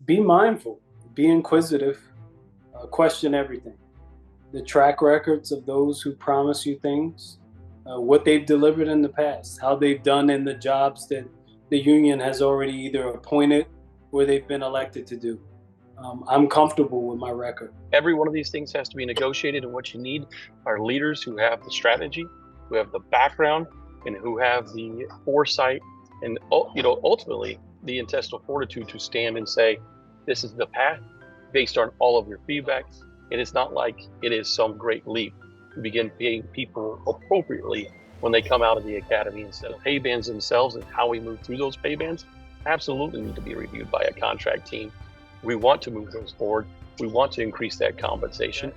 Be mindful, be inquisitive, question everything. The track records of those who promise you things, what they've delivered in the past, how they've done in the jobs that the union has already either appointed or they've been elected to do. I'm comfortable with my record. Every one of these things has to be negotiated, and what you need are leaders who have the strategy, who have the background, and who have the foresight, and ultimately the intestinal fortitude to stand and say, this is the path based on all of your feedback. And it's not like it is some great leap to begin paying people appropriately when they come out of the academy. Instead of pay bands themselves and how we move through those pay bands absolutely need to be reviewed by a contract team. We want to move those forward. We want to increase that compensation.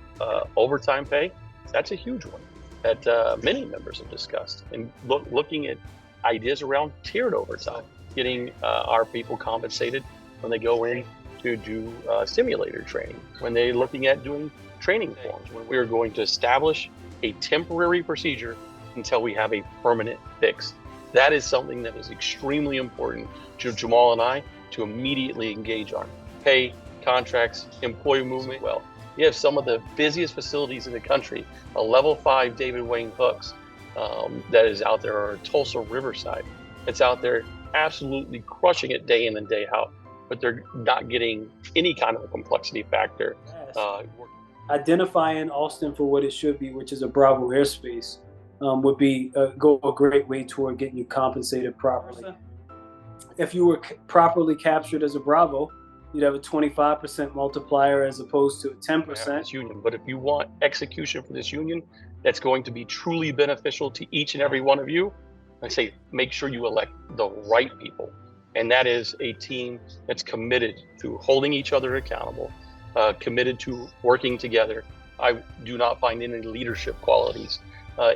Overtime pay, that's a huge one that many members have discussed. And looking at ideas around tiered overtime, getting our people compensated when they go in to do simulator training, when they're looking at doing training forms, when we're going to establish a temporary procedure until we have a permanent fix. That is something that is extremely important to Jamal and I to immediately engage on. Pay, contracts, employee movement. Well, you have some of the busiest facilities in the country, a level 5 David Wayne Hooks that is out there, or Tulsa Riverside. It's out there absolutely crushing it day in and day out, but they're not getting any kind of a complexity factor. Identifying Austin for what it should be, which is a Bravo airspace, would be go a great way toward getting you compensated properly. If you were properly captured as a Bravo, you'd have a 25% multiplier as opposed to a 10%. Union. But if you want execution for this union that's going to be truly beneficial to each and every one of you, I say make sure you elect the right people. And that is a team that's committed to holding each other accountable, committed to working together. I do not find any leadership qualities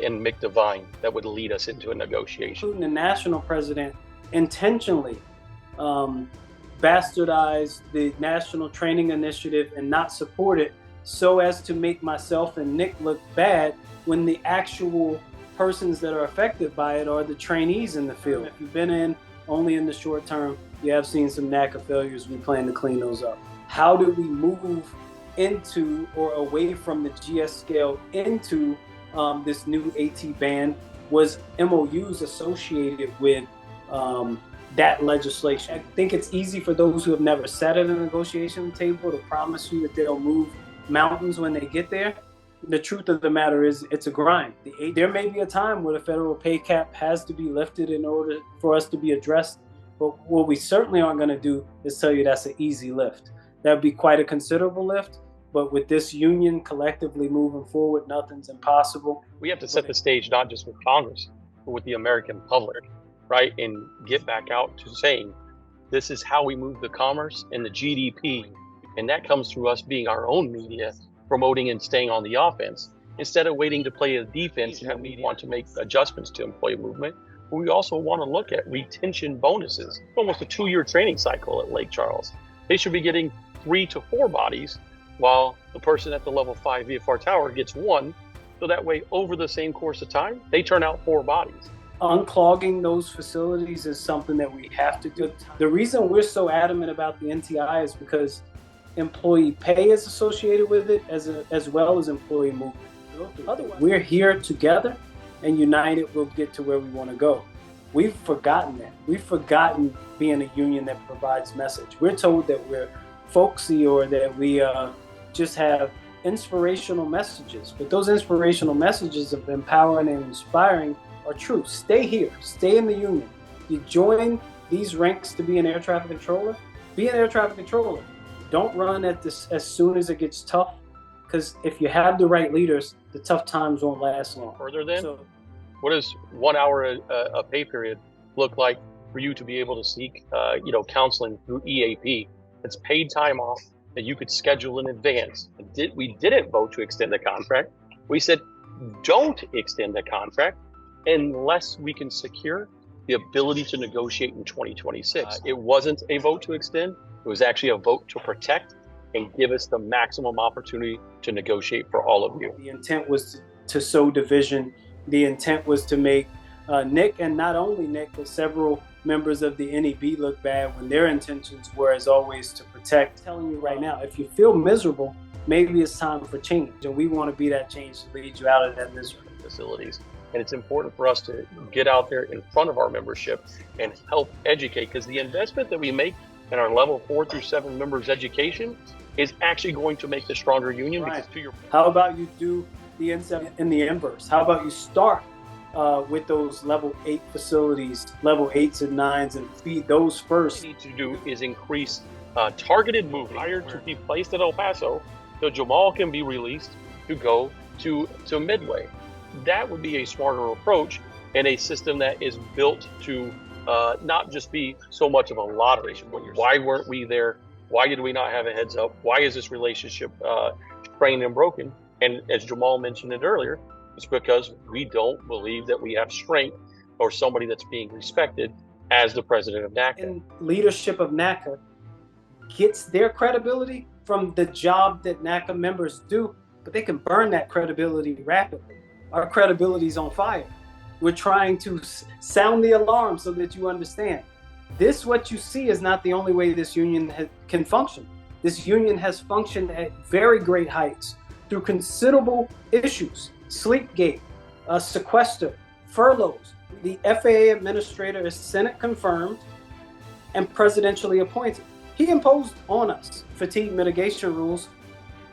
in Mick Devine that would lead us into a negotiation. Including the national president intentionally bastardize the National Training Initiative and not support it so as to make myself and Nick look bad when the actual persons that are affected by it are the trainees in the field. If you've been in only in the short term, you have seen some NACA failures. We plan to clean those up. How do we move into or away from the GS scale into this new AT band was MOUs associated with that legislation. I think it's easy for those who have never sat at a negotiation table to promise you that they'll move mountains when they get there. The truth of the matter is it's a grind. There may be a time where the federal pay cap has to be lifted in order for us to be addressed, but what we certainly aren't going to do is tell you that's an easy lift. That would be quite a considerable lift, but with this union collectively moving forward, nothing's impossible. We have to set the stage not just with Congress, but with the American public, right? And get back out to saying, this is how we move the commerce and the GDP. And that comes through us being our own media, promoting and staying on the offense. Instead of waiting to play a defense, and we want to make adjustments to employee movement, but we also want to look at retention bonuses. Almost a 2-year training cycle at Lake Charles. They should be getting 3 to 4 bodies, while the person at the level 5 VFR tower gets 1. So that way, over the same course of time, they turn out 4 bodies. Unclogging those facilities is something that we have to do. The reason we're so adamant about the NTI is because employee pay is associated with it as well as employee movement. Otherwise, we're here together and united, we'll get to where we want to go. We've forgotten that. We've forgotten being a union that provides message. We're told that we're folksy or that we just have inspirational messages, but those inspirational messages of empowering and inspiring are true. Stay here, stay in the union. You join these ranks to be an air traffic controller, be an air traffic controller. Don't run at this as soon as it gets tough, because if you have the right leaders, the tough times won't last long. Further then, what does 1 hour a pay period look like for you to be able to seek counseling through EAP? It's paid time off that you could schedule in advance. We didn't vote to extend the contract. We said, don't extend the contract unless we can secure the ability to negotiate in 2026. It wasn't a vote to extend. It was actually a vote to protect and give us the maximum opportunity to negotiate for all of you. The intent was to sow division. The intent was to make Nick, and not only Nick, but several members of the NEB look bad when their intentions were, as always, to protect. I'm telling you right now, if you feel miserable, maybe it's time for change, and we want to be that change to lead you out of that misery. Facilities. And it's important for us to get out there in front of our membership and help educate, because the investment that we make in our level 4 through 7 members' education is actually going to make the stronger union. Right. Because to your How about you do the NSW in the inverse? How about you start with those level 8 facilities, level 8s and 9s, and feed those first? What we need to do is increase targeted movement hired to be placed at El Paso, so Jamal can be released to go to Midway. That would be a smarter approach, and a system that is built to not just be so much of a lottery. Why weren't we there? Why did we not have a heads up? Why is this relationship strained and broken? And as Jamal mentioned it earlier, it's because we don't believe that we have strength or somebody that's being respected as the president of NACA. And leadership of NACA gets their credibility from the job that NACA members do, but they can burn that credibility rapidly. Our credibility is on fire. We're trying to sound the alarm so that you understand. This, what you see, is not the only way this union can function. This union has functioned at very great heights through considerable issues: Sleepgate, sequester, furloughs. The FAA administrator is Senate confirmed and presidentially appointed. He imposed on us fatigue mitigation rules.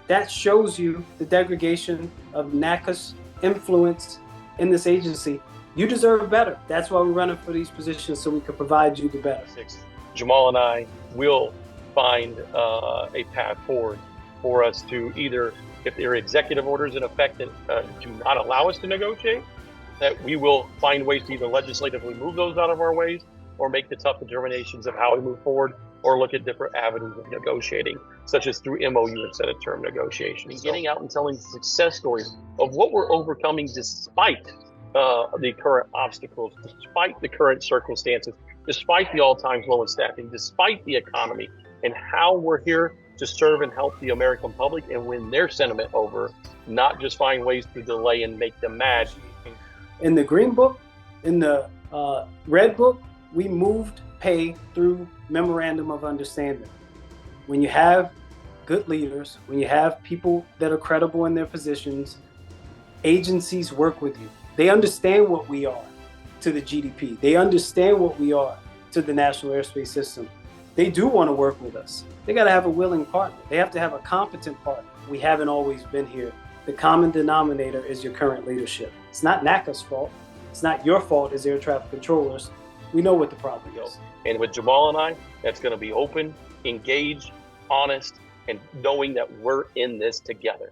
That shows you the degradation of NACA's influence in this agency. You deserve better. That's why we're running for these positions, so we can provide you the better. Jamal and I will find a path forward for us to either, if there are executive orders in effect that do not allow us to negotiate, that we will find ways to either legislatively move those out of our ways, or make the tough determinations of how we move forward, or look at different avenues of negotiating, such as through MOU instead of term negotiations. And getting out and telling success stories of what we're overcoming despite the current obstacles, despite the current circumstances, despite the all-time low in staffing, despite the economy, and how we're here to serve and help the American public and win their sentiment over, not just find ways to delay and make them mad. In the Green Book, in the Red Book, we moved pay through memorandum of understanding. When you have good leaders, when you have people that are credible in their positions, agencies work with you. They understand what we are to the GDP. They understand what we are to the national airspace system. They do want to work with us. They got to have a willing partner. They have to have a competent partner. We haven't always been here. The common denominator is your current leadership. It's not NACA's fault. It's not your fault as air traffic controllers. We know what the problem is. And with Jamal and I, that's going to be open, engaged, honest, and knowing that we're in this together.